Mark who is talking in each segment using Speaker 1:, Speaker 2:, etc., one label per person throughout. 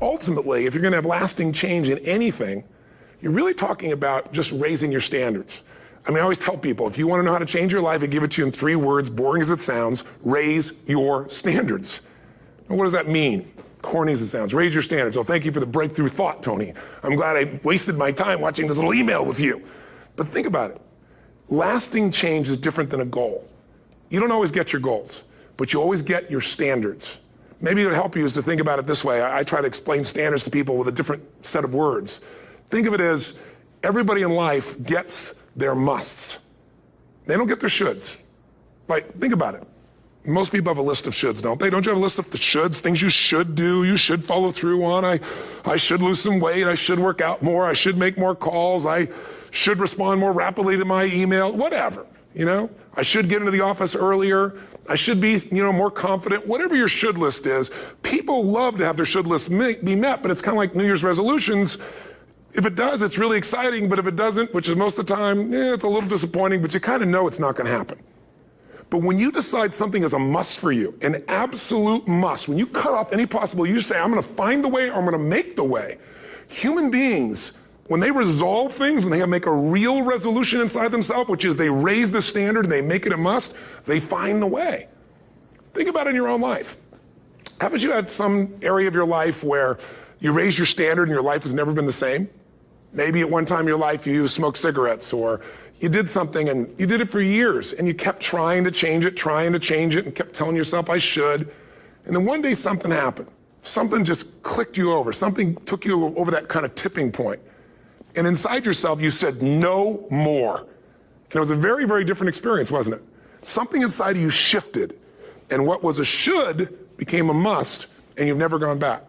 Speaker 1: ultimately, if you're gonna have lasting change in anything, you're really talking about just raising your standards. I mean, I always tell people, if you wanna know how to change your life, I give it to you in 3 words, boring as it sounds: raise your standards. And what does that mean? Corny as it sounds. Raise your standards. Oh, thank you for the breakthrough thought, Tony. I'm glad I wasted my time watching this little email with you. But think about it. Lasting change is different than a goal. You don't always get your goals, but you always get your standards. Maybe it would help you is to think about it this way. I try to explain standards to people with a different set of words. Think of it as everybody in life gets their musts. They don't get their shoulds. Like, think about it. Most people have a list of shoulds, don't they? Don't you have a list of the shoulds, things you should do, you should follow through on? I should lose some weight, I should work out more, I should make more calls, I should respond more rapidly to my email, whatever, you know? I should get into the office earlier, I should be, more confident. Whatever your should list is, people love to have their should list be met, but it's kind of like New Year's resolutions. If it does, it's really exciting, but if it doesn't, which is most of the time, it's a little disappointing, but you kind of know it's not gonna happen. But when you decide something is a must for you, an absolute must, when you cut off any possible, you say, I'm gonna find the way or I'm gonna make the way. Human beings, when they resolve things, when they make a real resolution inside themselves, which is they raise the standard and they make it a must, they find the way. Think about it in your own life. Haven't you had some area of your life where you raise your standard and your life has never been the same? Maybe at one time in your life you smoked cigarettes, or you did something and you did it for years and you kept trying to change it and kept telling yourself I should. And then one day something happened. Something just clicked you over. Something took you over that kind of tipping point. And inside yourself you said no more. And it was a very, very different experience, wasn't it? Something inside of you shifted and what was a should became a must, and you've never gone back.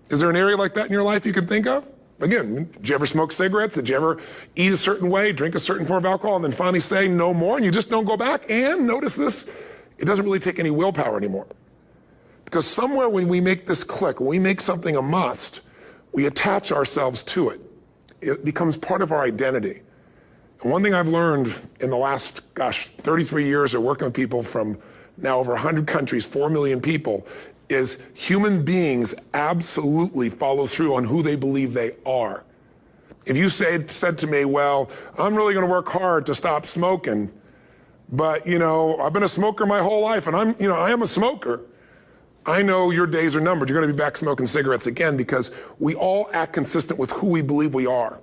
Speaker 1: Is there an area like that in your life you can think of? Again, did you ever smoke cigarettes? Did you ever eat a certain way, drink a certain form of alcohol, and then finally say no more, and you just don't go back? And notice this, it doesn't really take any willpower anymore. Because somewhere when we make this click, when we make something a must, we attach ourselves to it. It becomes part of our identity. And one thing I've learned in the last, 33 years of working with people from now over 100 countries, 4 million people, is human beings absolutely follow through on who they believe they are. If you said to me, well, I'm really gonna work hard to stop smoking, but I've been a smoker my whole life and I am a smoker, I know your days are numbered. You're gonna be back smoking cigarettes again, because we all act consistent with who we believe we are.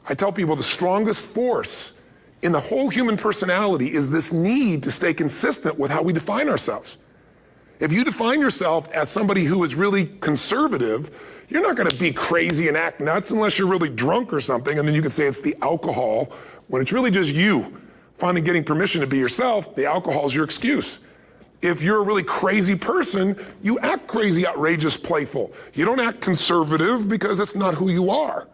Speaker 1: I tell people the strongest force in the whole human personality is this need to stay consistent with how we define ourselves. If you define yourself as somebody who is really conservative, you're not gonna be crazy and act nuts unless you're really drunk or something, and then you can say it's the alcohol, when it's really just you finally getting permission to be yourself. The alcohol is your excuse. If you're a really crazy person, you act crazy, outrageous, playful. You don't act conservative because that's not who you are.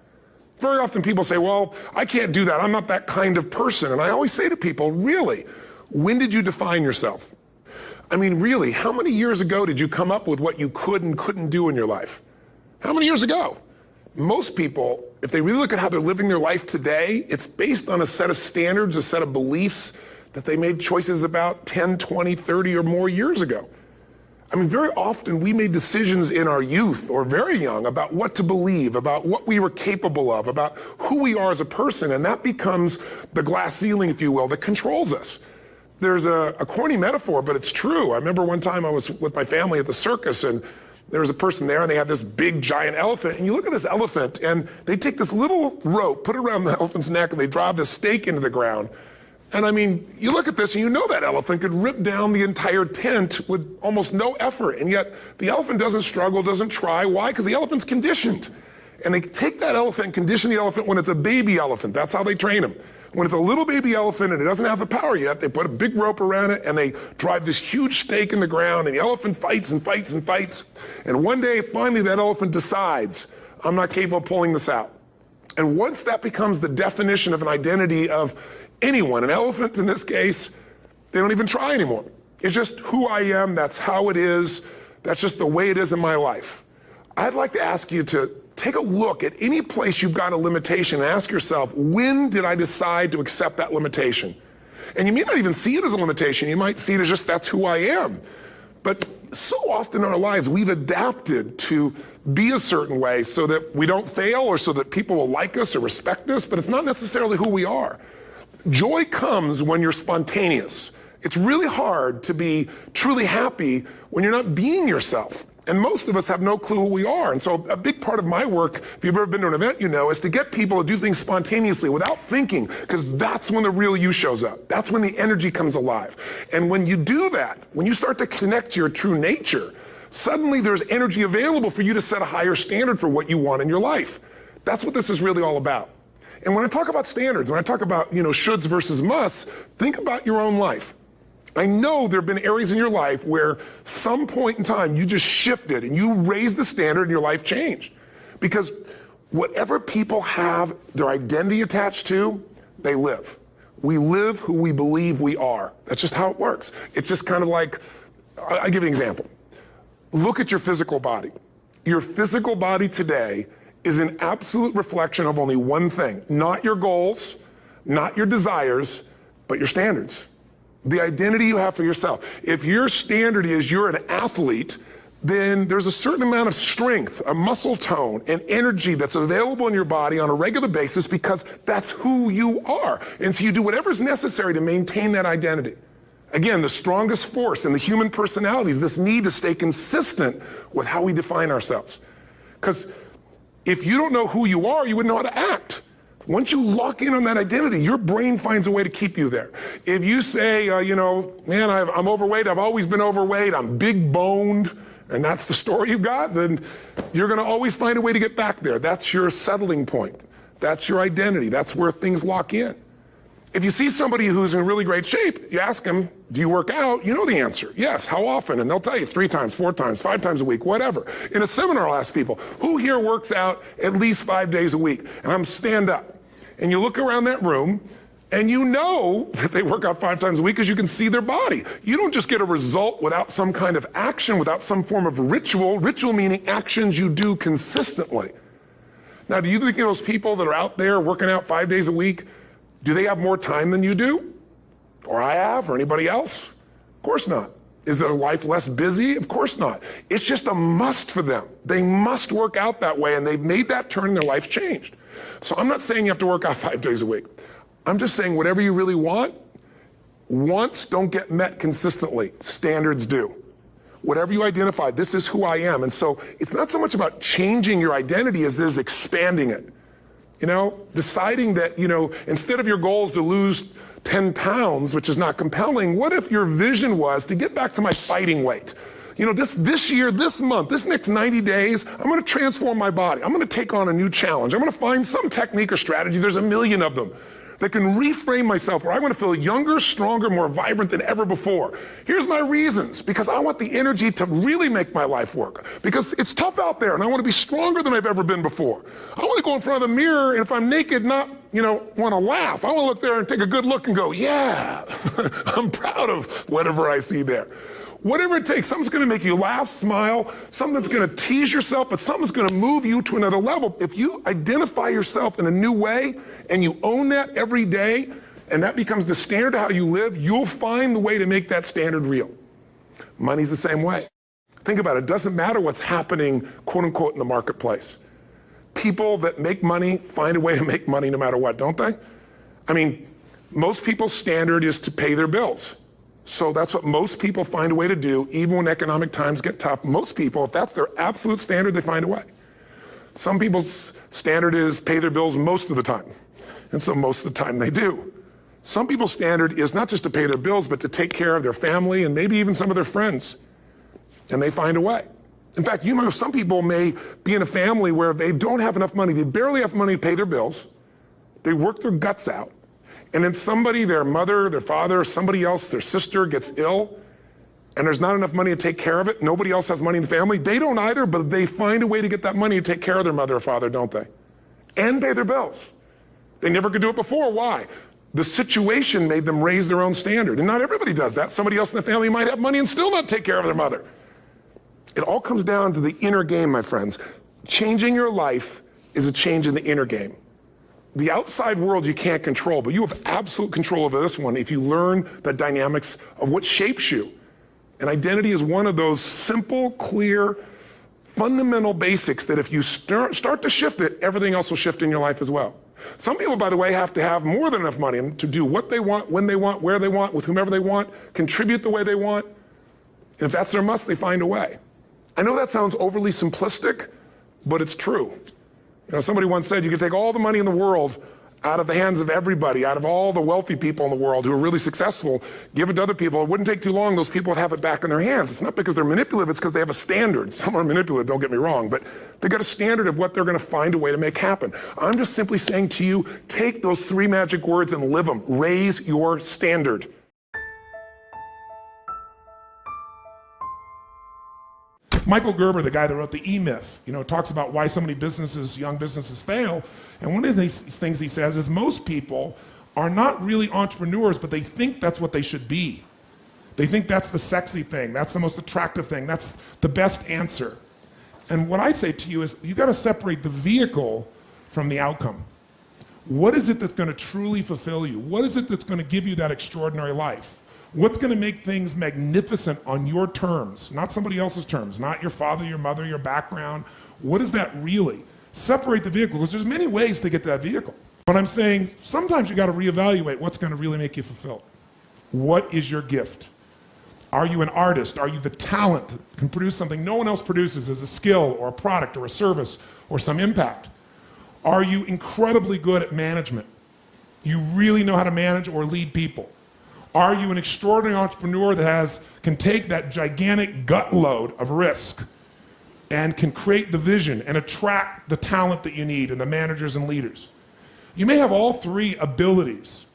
Speaker 1: Very often people say, well, I can't do that, I'm not that kind of person. And I always say to people, really, when did you define yourself? I mean, really, how many years ago did you come up with what you could and couldn't do in your life? How many years ago? Most people, if they really look at how they're living their life today, it's based on a set of standards, a set of beliefs that they made choices about 10, 20, 30 or more years ago. I mean, very often we made decisions in our youth or very young about what to believe, about what we were capable of, about who we are as a person, and that becomes the glass ceiling, if you will, that controls us. There's a corny metaphor, but it's true. I remember one time I was with my family at the circus, and there was a person there, and they had this big, giant elephant. And you look at this elephant, and they take this little rope, put it around the elephant's neck, and they drive this stake into the ground. And I mean, you look at this, and you know that elephant could rip down the entire tent with almost no effort. And yet, the elephant doesn't struggle, doesn't try. Why? Because the elephant's conditioned. And they take that elephant and condition the elephant when it's a baby elephant. That's how they train him. When it's a little baby elephant and it doesn't have the power yet, they put a big rope around it and they drive this huge stake in the ground, and the elephant fights and fights and fights. And one day, finally, that elephant decides, I'm not capable of pulling this out. And once that becomes the definition of an identity of anyone, an elephant in this case, they don't even try anymore. It's just who I am, that's how it is, that's just the way it is in my life. I'd like to ask you to take a look at any place you've got a limitation and ask yourself, when did I decide to accept that limitation? And you may not even see it as a limitation. You might see it as just that's who I am. But so often in our lives, we've adapted to be a certain way so that we don't fail or so that people will like us or respect us, but it's not necessarily who we are. Joy comes when you're spontaneous. It's really hard to be truly happy when you're not being yourself. And most of us have no clue who we are. And so a big part of my work, if you've ever been to an event, you know, is to get people to do things spontaneously without thinking, because that's when the real you shows up. That's when the energy comes alive. And when you do that, when you start to connect to your true nature, suddenly there's energy available for you to set a higher standard for what you want in your life. That's what this is really all about. And when I talk about standards, when I talk about, shoulds versus musts, think about your own life. I know there have been areas in your life where some point in time you just shifted and you raised the standard and your life changed. Because whatever people have their identity attached to, they live. We live who we believe we are. That's just how it works. It's just kind of like, I'll give you an example. Look at your physical body. Your physical body today is an absolute reflection of only one thing, not your goals, not your desires, but your standards. The identity you have for yourself. If your standard is you're an athlete, then there's a certain amount of strength, a muscle tone, and energy that's available in your body on a regular basis because that's who you are. And so you do whatever's necessary to maintain that identity. Again, the strongest force in the human personality is this need to stay consistent with how we define ourselves. Because if you don't know who you are, you wouldn't know how to act. Once you lock in on that identity, your brain finds a way to keep you there. If you say, man, I'm overweight, I've always been overweight, I'm big boned, and that's the story you got, then you're gonna always find a way to get back there. That's your settling point. That's your identity. That's where things lock in. If you see somebody who's in really great shape, you ask them, do you work out? You know the answer. Yes, how often? And they'll tell you 3 times, 4 times, 5 times a week, whatever. In a seminar, I'll ask people, who here works out at least 5 days a week? And I'm stand up. And you look around that room, and you know that they work out 5 times a week because you can see their body. You don't just get a result without some kind of action, without some form of ritual. Ritual meaning actions you do consistently. Now, do you think those people that are out there working out 5 days a week, do they have more time than you do? Or I have, or anybody else? Of course not. Is their life less busy? Of course not. It's just a must for them. They must work out that way, and they've made that turn and their life changed. So I'm not saying you have to work out 5 days a week. I'm just saying whatever you really want, wants don't get met consistently. Standards do. Whatever you identify, this is who I am. And so it's not so much about changing your identity as there's expanding it. Deciding that, instead of your goal is to lose 10 pounds, which is not compelling, what if your vision was to get back to my fighting weight? This year, this month, this next 90 days, I'm gonna transform my body. I'm gonna take on a new challenge. I'm gonna find some technique or strategy, there's a million of them, that can reframe myself where I want to feel younger, stronger, more vibrant than ever before. Here's my reasons. Because I want the energy to really make my life work. Because it's tough out there and I want to be stronger than I've ever been before. I want to go in front of the mirror and if I'm naked, not, want to laugh. I want to look there and take a good look and go, yeah, I'm proud of whatever I see there. Whatever it takes, something's gonna make you laugh, smile, something that's gonna tease yourself, but something's gonna move you to another level. If you identify yourself in a new way and you own that every day, and that becomes the standard of how you live, you'll find the way to make that standard real. Money's the same way. Think about it, it doesn't matter what's happening, quote unquote, in the marketplace. People that make money find a way to make money no matter what, don't they? I mean, most people's standard is to pay their bills. So that's what most people find a way to do, even when economic times get tough. Most people, if that's their absolute standard, they find a way. Some people's standard is pay their bills most of the time. And so most of the time they do. Some people's standard is not just to pay their bills, but to take care of their family and maybe even some of their friends. And they find a way. In fact, some people may be in a family where they don't have enough money. They barely have money to pay their bills. They work their guts out. And then somebody, their mother, their father, somebody else, their sister gets ill, and there's not enough money to take care of it. Nobody else has money in the family. They don't either, but they find a way to get that money to take care of their mother or father, don't they? And pay their bills. They never could do it before. Why? The situation made them raise their own standard. And not everybody does that. Somebody else in the family might have money and still not take care of their mother. It all comes down to the inner game, my friends. Changing your life is a change in the inner game. The outside world you can't control, but you have absolute control over this one if you learn the dynamics of what shapes you. And identity is one of those simple, clear, fundamental basics that if you start to shift it, everything else will shift in your life as well. Some people, by the way, have to have more than enough money to do what they want, when they want, where they want, with whomever they want, contribute the way they want. And if that's their must, they find a way. I know that sounds overly simplistic, but it's true. You know, somebody once said you could take all the money in the world out of the hands of everybody, out of all the wealthy people in the world who are really successful, give it to other people. It wouldn't take too long, those people would have it back in their hands. It's not because they're manipulative, it's because they have a standard. Some are manipulative, don't get me wrong, but they've got a standard of what they're gonna find a way to make happen. I'm just simply saying to you, take those 3 magic words and live them. Raise your standard. Michael Gerber, the guy that wrote the E-Myth, talks about why so many businesses, young businesses fail. And one of the things he says is most people are not really entrepreneurs, but they think that's what they should be. They think that's the sexy thing, that's the most attractive thing, that's the best answer. And what I say to you is you gotta separate the vehicle from the outcome. What is it that's gonna truly fulfill you? What is it that's gonna give you that extraordinary life? What's gonna make things magnificent on your terms, not somebody else's terms, not your father, your mother, your background. What is that really? Separate the vehicle, because there's many ways to get to that vehicle. But I'm saying sometimes you gotta reevaluate what's gonna really make you fulfilled. What is your gift? Are you an artist? Are you the talent that can produce something no one else produces as a skill or a product or a service or some impact? Are you incredibly good at management? You really know how to manage or lead people? Are you an extraordinary entrepreneur that can take that gigantic gut load of risk and can create the vision and attract the talent that you need and the managers and leaders? You may have all 3 abilities,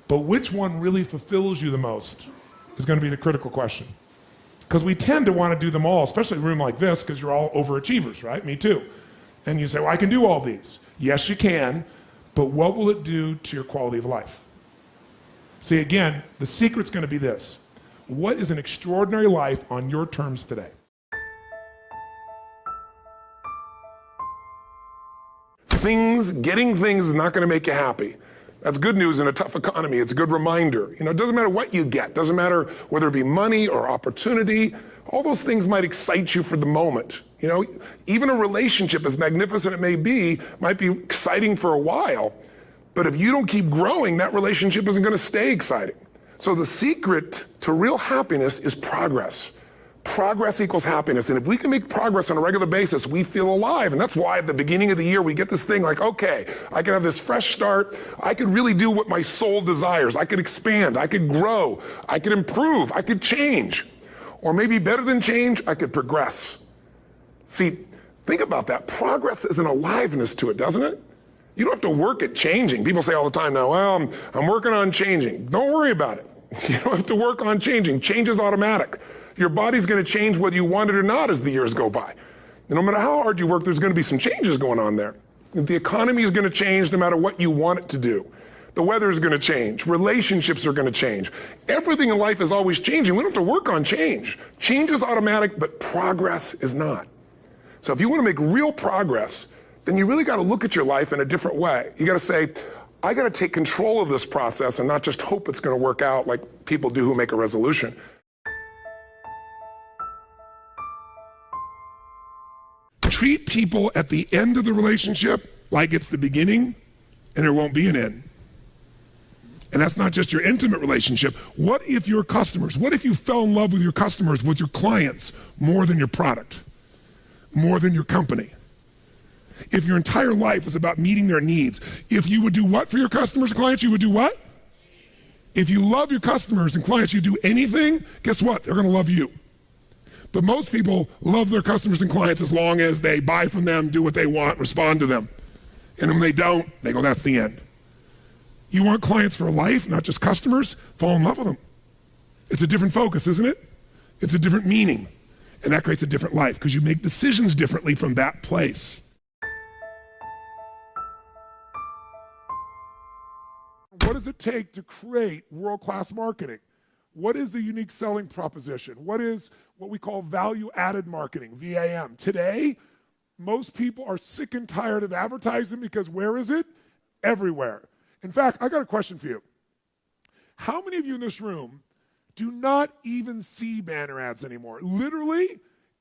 Speaker 1: but which one really fulfills you the most is going to be the critical question. Because we tend to want to do them all, especially in a room like this, because you're all overachievers, right? Me too. And you say, well, I can do all these. Yes, you can, but what will it do to your quality of life? See, again, the secret's going to be this. What is an extraordinary life on your terms today? Getting things is not going to make you happy. That's good news in a tough economy. It's a good reminder. It doesn't matter what you get. Doesn't matter whether it be money or opportunity. All those things might excite you for the moment. Even a relationship, as magnificent it may be, might be exciting for a while. But if you don't keep growing, that relationship isn't going to stay exciting. So the secret to real happiness is progress. Progress equals happiness. And if we can make progress on a regular basis, we feel alive. And that's why at the beginning of the year, we get this thing like, okay, I can have this fresh start. I could really do what my soul desires. I could expand. I could grow. I could improve. I could change. Or maybe better than change, I could progress. See, think about that. Progress is an aliveness to it, doesn't it? You don't have to work at changing. People say all the time now, well, I'm working on changing. Don't worry about it. You don't have to work on changing. Change is automatic. Your body's going to change whether you want it or not as the years go by. And no matter how hard you work, there's going to be some changes going on there. The economy is going to change no matter what you want it to do. The weather is going to change. Relationships are going to change. Everything in life is always changing. We don't have to work on change. Change is automatic, but progress is not. So if you want to make real progress, then you really got to look at your life in a different way. You got to say, I got to take control of this process and not just hope it's going to work out like people do who make a resolution. Treat people at the end of the relationship like it's the beginning and there won't be an end. And that's not just your intimate relationship. What if your customers, what if you fell in love with your customers, with your clients, more than your product, more than your company? If your entire life was about meeting their needs, if you would do what for your customers and clients, you would do what? If you love your customers and clients, you do anything, guess what? They're going to love you. But most people love their customers and clients as long as they buy from them, do what they want, respond to them. And when they don't, they go, that's the end. You want clients for life, not just customers? Fall in love with them. It's a different focus, isn't it? It's a different meaning. And that creates a different life because you make decisions differently from that place. What does it take to create world-class marketing? What is the unique selling proposition? What is what we call value-added marketing, VAM? Today, most people are sick and tired of advertising because where is it? Everywhere. In fact, I got a question for you. How many of you in this room
Speaker 2: do not even see banner ads anymore. Literally,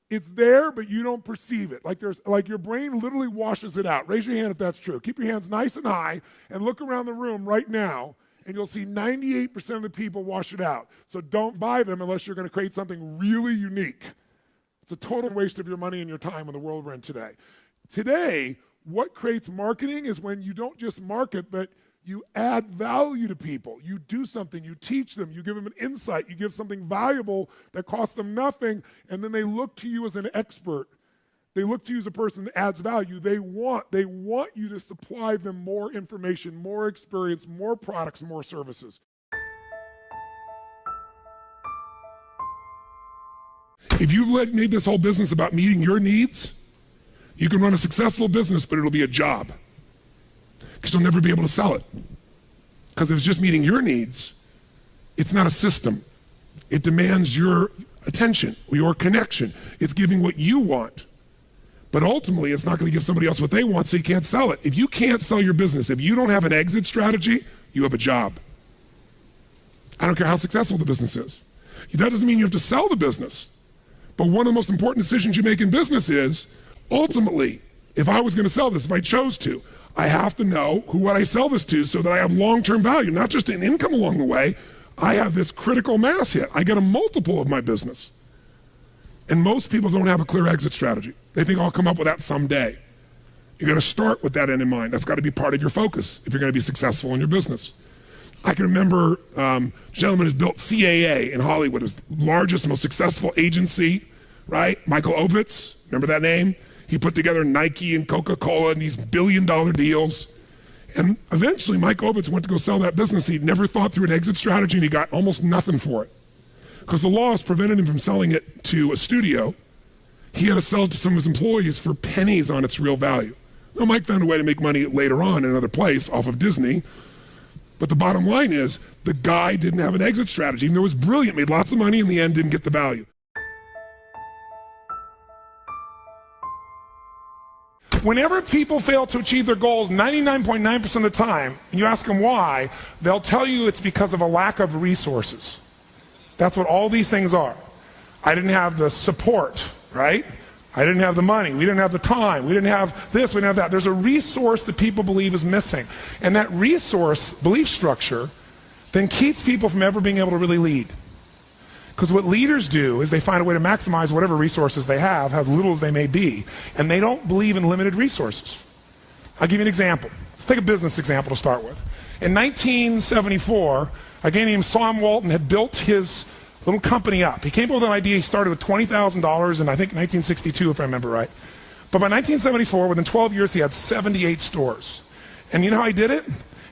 Speaker 2: it's there, but you don't perceive it. Like your brain literally washes it out. Raise your hand if that's true. Keep your hands nice and high and look around the room right now, and you'll see 98% of the people wash it out. So don't buy them unless you're going to create something really unique. It's a total waste of your money and your time in the world we're in today. Today, what creates marketing is when you don't just market, but you add value to people. You do something, you teach them, you give them an insight, you give something valuable that costs them nothing, and then they look to you as an expert. They look to you as a person that adds value. They want you to supply them more information, more experience, more products, more services. If you've made this whole business about meeting your needs, you can run a successful business, but it'll be a job. Because you'll never be able to sell it. Because if it's just meeting your needs, it's not a system. It demands your attention, your connection. It's giving what you want. But ultimately, it's not going to give somebody else what they want, so you can't sell it. If you can't sell your business, if you don't have an exit strategy, you have a job. I don't care how successful the business is. That doesn't mean you have to sell the business. But one of the most important decisions you make in business is, ultimately, if I was going to sell this, if I chose to, I have to know who I sell this to so that I have long-term value, not just an income along the way. I have this critical mass hit. I get a multiple of my business. And most people don't have a clear exit strategy. They think I'll come up with that someday. You got to start with that end in mind. That's got to be part of your focus if you're going to be successful in your business. I can remember a gentleman who built CAA in Hollywood. It was the largest, most successful agency, right? Michael Ovitz, remember that name? He put together Nike and Coca-Cola and these billion-dollar deals. And eventually, Mike Ovitz went to go sell that business. He'd never thought through an exit strategy, and he got almost nothing for it. Because the laws prevented him from selling it to a studio. He had to sell it to some of his employees for pennies on its real value. Now, Mike found a way to make money later on in another place off of Disney. But the bottom line is, the guy didn't have an exit strategy. Even though it was brilliant, made lots of money, in the end didn't get the value.
Speaker 1: Whenever people fail to achieve their goals 99.9% of the time, and you ask them why, they'll tell you it's because of a lack of resources. That's what all these things are. I didn't have the support, right? I didn't have the money. We didn't have the time. We didn't have this. We didn't have that. There's a resource that people believe is missing. And that resource belief structure then keeps people from ever being able to really lead. Because what leaders do is they find a way to maximize whatever resources they have, as little as they may be, and they don't believe in limited resources. I'll give you an example. Let's take a business example to start with. In 1974, a guy named Sam Walton had built his little company up. He came up with an idea. He started with $20,000 in, I think, 1962, if I remember right. But by 1974, within 12 years, he had 78 stores. And you know how he did it?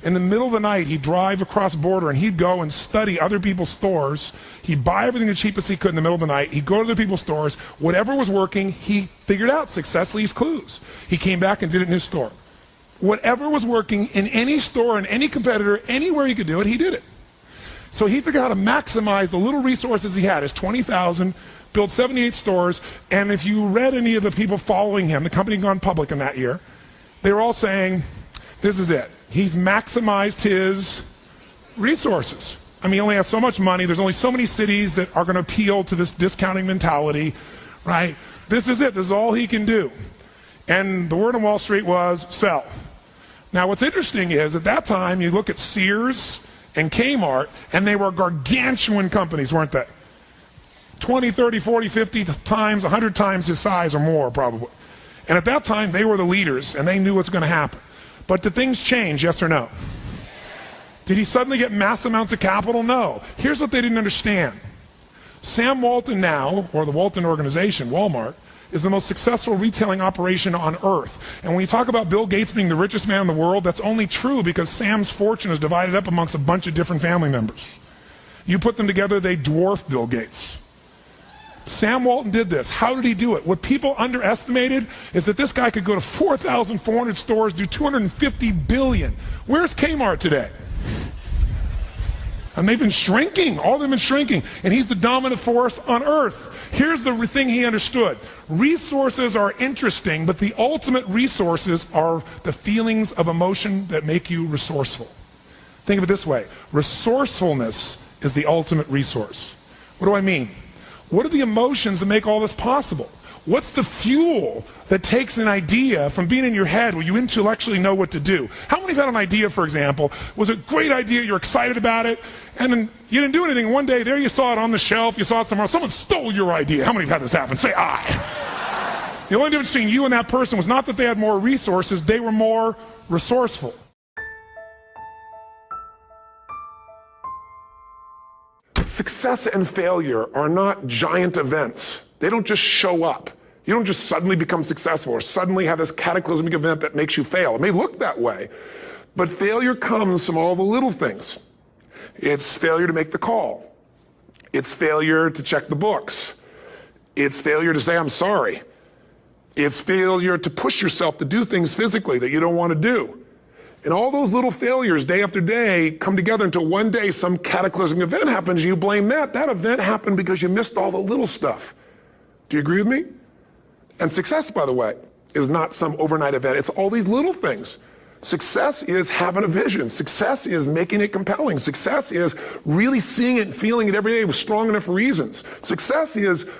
Speaker 1: In the middle of the night, he'd drive across the border and he'd go and study other people's stores. He'd buy everything the cheapest he could in the middle of the night. He'd go to other people's stores. Whatever was working, he figured out. Success leaves clues. He came back and did it in his store. Whatever was working in any store, in any competitor, anywhere he could do it, he did it. So he figured out how to maximize the little resources he had, his 20,000, built 78 stores, and if you read any of the people following him, the company had gone public in that year, they were all saying, this is it. He's maximized his resources. I mean, he only has so much money. There's only so many cities that are going to appeal to this discounting mentality, right? This is it. This is all he can do. And the word on Wall Street was sell. Now, what's interesting is at that time, you look at Sears and Kmart, and they were gargantuan companies, weren't they? 20, 30, 40, 50 times, 100 times his size or more, probably. And at that time, they were the leaders, and they knew what's going to happen. But did things change, yes or no? Did he suddenly get mass amounts of capital? No. Here's what they didn't understand. Sam Walton now, or the Walton organization, Walmart, is the most successful retailing operation on earth. And when you talk about Bill Gates being the richest man in the world, that's only true because Sam's fortune is divided up amongst a bunch of different family members. You put them together, they dwarf Bill Gates. Sam Walton did this. How did he do it? What people underestimated is that this guy could go to 4,400 stores, do $250 billion. Where's Kmart today? And they've been shrinking. All of them have been shrinking. And he's the dominant force on earth. Here's the thing he understood. Resources are interesting, but the ultimate resources are the feelings of emotion that make you resourceful. Think of it this way. Resourcefulness
Speaker 2: is the ultimate resource. What do I mean? What are the emotions that make all this possible? What's the fuel that takes an idea from being in your head where you intellectually know what to do? How many have had an idea, for example, was a great idea, you're excited about it, and then you didn't do anything. One day, there you saw it on the shelf, you saw it somewhere else, someone stole your idea. How many have had this happen? Say I. The only difference between you and that person was not that they had more resources, they were more resourceful.
Speaker 1: Success and failure are not giant events. They don't just show up. You don't just suddenly become successful or suddenly have this cataclysmic event that makes you fail. It may look that way, but failure comes from all the little things. It's failure to make the call. It's failure to check the books. It's failure to say, I'm sorry. It's failure to push yourself to do things physically that you don't want to do. And all those little failures day after day come together until one day some cataclysmic event happens and you blame that. That event happened because you missed all the little stuff. Do you agree with me? And success, by the way, is not some overnight event. It's all these little things. Success is having a vision. Success is making it compelling. Success is really seeing it and feeling it every day with strong enough reasons. Success is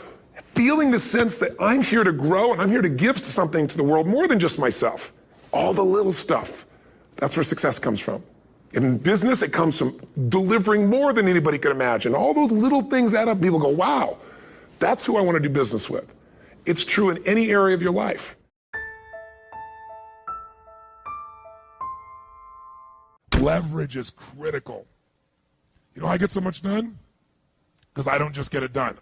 Speaker 1: feeling the sense that I'm here to grow and I'm here to give something to the world more than just myself. All the little stuff. That's where success comes from. In business, it comes from delivering more than anybody could imagine. All those little things add up. People go, wow, that's who I want to do business with. It's true in any area of your life.
Speaker 2: Leverage is critical. You know how I get so much done? Because I don't just get it done.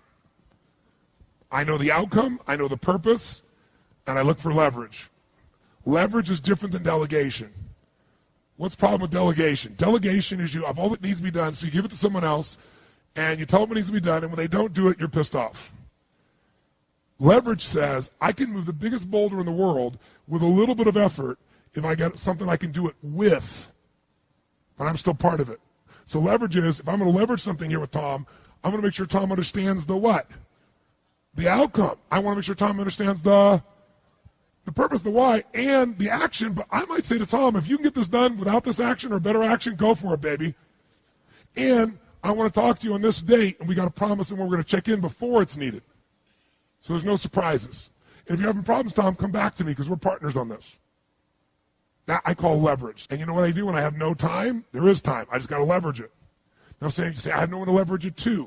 Speaker 2: I know the outcome, I know the purpose, and I look for leverage. Leverage is different than delegation. What's the problem with delegation? Delegation is you have all that needs to be done, so you give it to someone else, and you tell them what needs to be done, and when they don't do it, you're pissed off. Leverage says, I can move the biggest boulder in the world with a little bit of effort if I get something I can do it with, but I'm still part of it. So leverage is, if I'm going to leverage something here with Tom, I'm going to make sure Tom understands the what? The outcome. I want to make sure Tom understands the purpose, the why, and the action. But I might say to Tom, if you can get this done without this action or better action, go for it, baby. And I want to talk to you on this date, and we got to promise him we're going to check in before it's needed. So there's no surprises. And if you're having problems, Tom, come back to me because we're partners on this. That I call leverage. And you know what I do when I have no time? There is time. I just got to leverage it. Now you say, I have no one to leverage it to.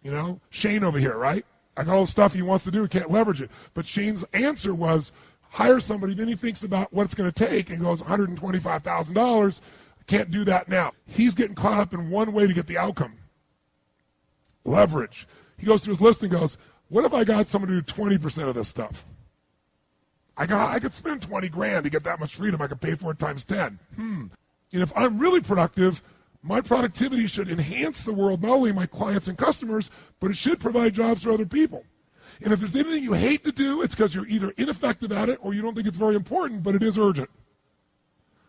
Speaker 2: You know, Shane over here, right? I got all the stuff he wants to do. He can't leverage it. But Shane's answer was, hire somebody. Then he thinks about what it's going to take and goes, $125,000. I can't do that now. He's getting caught up in one way to get the outcome. Leverage. He goes through his list and goes, what if I got someone to do 20% of this stuff? I could spend 20 grand to get that much freedom. I could pay for it times 10. And if I'm really productive, my productivity should enhance the world, not only my clients and customers, but it should provide jobs for other people. And if there's anything you hate to do, it's because you're either ineffective at it or you don't think it's very important, but it is urgent.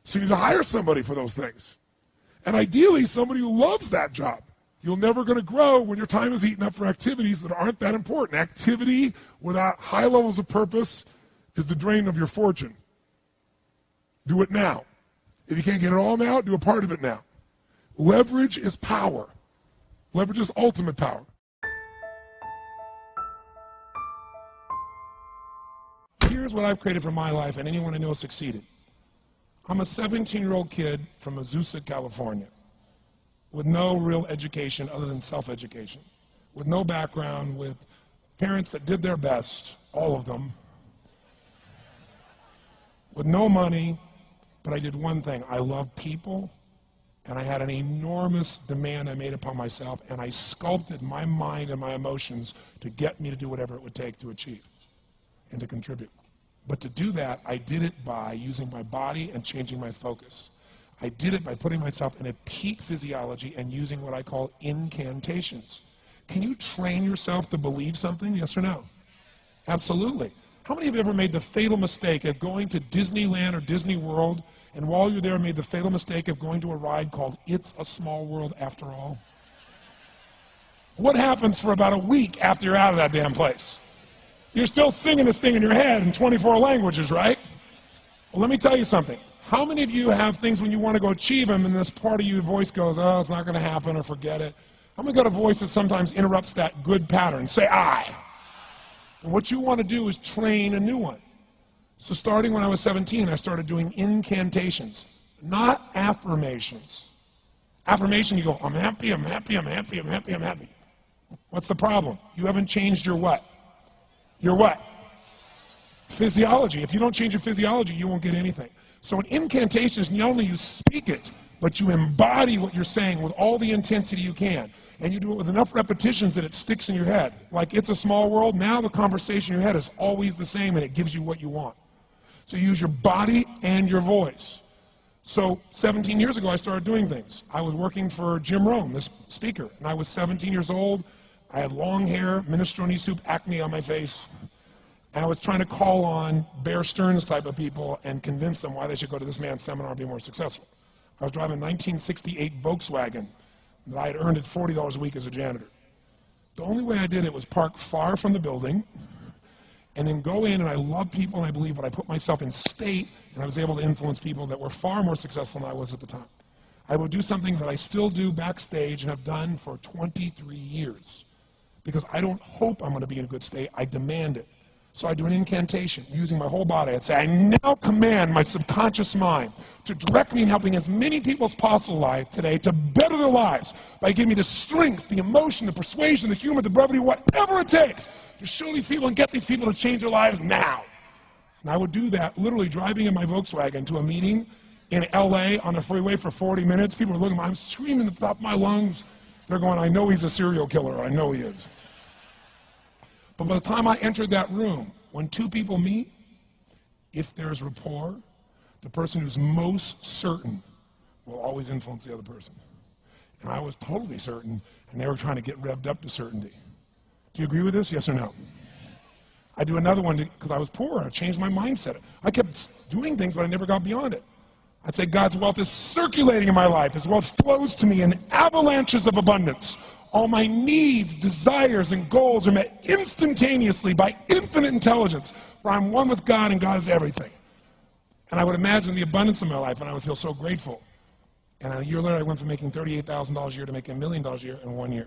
Speaker 2: So you need to hire somebody for those things. And ideally, somebody who loves that job. You're never going to grow when your time is eaten up for activities that aren't that important. Activity without high levels of purpose is the drain of your fortune. Do it now. If you can't get it all now, do a part of it now. Leverage is power. Leverage is ultimate power. Here's what I've created for my life and anyone I know has succeeded. I'm a 17-year-old kid from Azusa, California, with no real education other than self-education, with no background, with parents that did their best, all of them, with no money, but I did one thing. I love people, and I had an enormous demand I made upon myself, and I sculpted my mind and my emotions to get me to do whatever it would take to achieve and to contribute. But to do that, I did it by using my body and changing my focus. I did it by putting myself in a peak physiology and using what I call incantations. Can you train yourself to believe something, yes or no? Absolutely. How many have ever made the fatal mistake of going to Disneyland or Disney World, and while you're there made the fatal mistake of going to a ride called It's a Small World After All? What happens for about a week after you're out of that damn place? You're still singing this thing in your head in 24 languages, right? Well, let me tell you something. How many of you have things when you want to go achieve them and this part of your voice goes, oh, it's not going to happen or forget it? How many got a voice that sometimes interrupts that good pattern? Say I. And what you want to do is train a new one. So starting when I was 17, I started doing incantations, not affirmations. Affirmation, you go, I'm happy, I'm happy, I'm happy, I'm happy, I'm happy. What's the problem? You haven't changed your what? Your what? Physiology. If you don't change your physiology, you won't get anything. So an incantation is not only you speak it, but you embody what you're saying with all the intensity you can. And you do it with enough repetitions that it sticks in your head. Like It's a Small World, now the conversation in your head is always the same and it gives you what you want. So you use your body and your voice. So 17 years ago, I started doing things. I was working for Jim Rohn, this speaker, and I was 17 years old. I had long hair, minestrone soup, acne on my face. And I was trying to call on Bear Stearns type of people and convince them why they should go to this man's seminar and be more successful. I was driving a 1968 Volkswagen that I had earned at $40 a week as a janitor. The only way I did it was park far from the building and then go in, and I love people and I believe, but I put myself in state and I was able to influence people that were far more successful than I was at the time. I would do something that I still do backstage and have done for 23 years because I don't hope I'm going to be in a good state, I demand it. So I do an incantation using my whole body. I'd say, I now command my subconscious mind to direct me in helping as many people as possible alive today to better their lives by giving me the strength, the emotion, the persuasion, the humor, the brevity, whatever it takes to show these people and get these people to change their lives now. And I would do that literally driving in my Volkswagen to a meeting in LA on the freeway for 40 minutes. People are looking at me, I'm screaming at the top of my lungs. They're going, I know he's a serial killer, I know he is. But by the time I entered that room, when two people meet, if there's rapport, the person who's most certain will always influence the other person. And I was totally certain, and they were trying to get revved up to certainty. Do you agree with this, yes or no? I do another one because I was poor. I changed my mindset. I kept doing things, but I never got beyond it. I'd say God's wealth is circulating in my life. His wealth flows to me in avalanches of abundance. All my needs, desires, and goals are met instantaneously by infinite intelligence, for I'm one with God and God is everything. And I would imagine the abundance of my life, and I would feel so grateful. And a year later, I went from making $38,000 a year to making $1 million a year in 1 year.